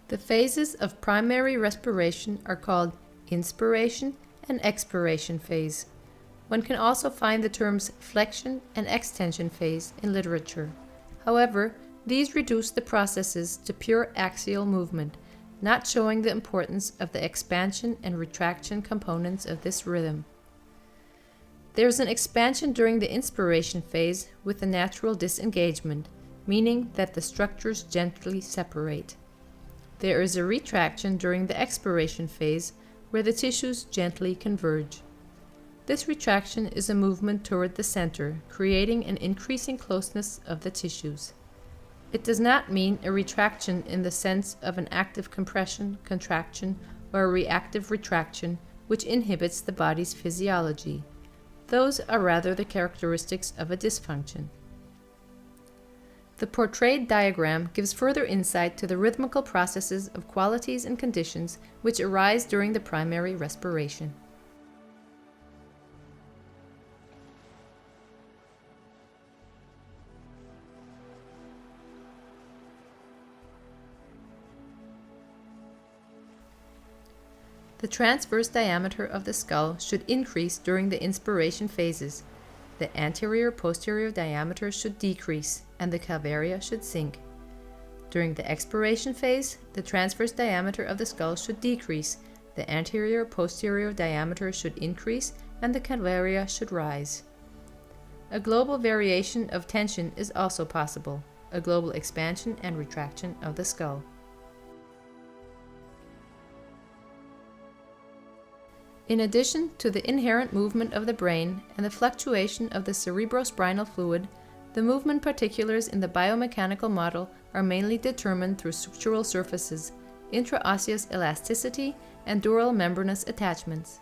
The phases of primary respiration are called inspiration and expiration phase. One can also find the terms flexion and extension phase in literature. However, these reduce the processes to pure axial movement, not showing the importance of the expansion and retraction components of this rhythm. There is an expansion during the inspiration phase with a natural disengagement, meaning that the structures gently separate. There is a retraction during the expiration phase where the tissues gently converge. This retraction is a movement toward the center, creating an increasing closeness of the tissues. It does not mean a retraction in the sense of an active compression, contraction, or a reactive retraction, which inhibits the body's physiology. Those are rather the characteristics of a dysfunction. The portrayed diagram gives further insight to the rhythmical processes of qualities and conditions which arise during the primary respiration. The transverse diameter of the skull should increase during the inspiration phases. The anterior-posterior diameter should decrease, and the calvaria should sink. During the expiration phase, the transverse diameter of the skull should decrease, the anterior-posterior diameter should increase, and the calvaria should rise. A global variation of tension is also possible, a global expansion and retraction of the skull. In addition to the inherent movement of the brain and the fluctuation of the cerebrospinal fluid, the movement particulars in the biomechanical model are mainly determined through structural surfaces, intraosseous elasticity, and dural membranous attachments.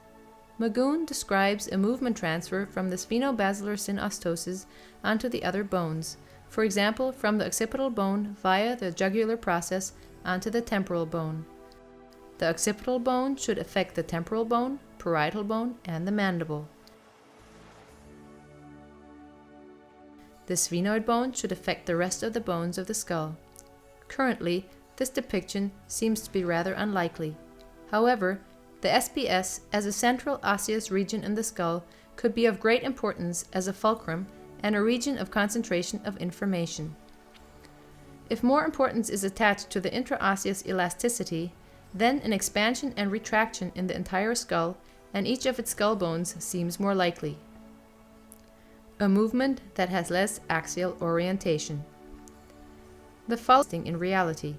Magoon describes a movement transfer from the sphenobasilar synostosis onto the other bones, for example from the occipital bone via the jugular process onto the temporal bone. The occipital bone should affect the temporal bone, parietal bone, and the mandible. The sphenoid bone should affect the rest of the bones of the skull. Currently, this depiction seems to be rather unlikely. However, the SPS as a central osseous region in the skull could be of great importance as a fulcrum and a region of concentration of information. If more importance is attached to the intraosseous elasticity, then an expansion and retraction in the entire skull and each of its skull bones seems more likely. A movement that has less axial orientation. The following in reality.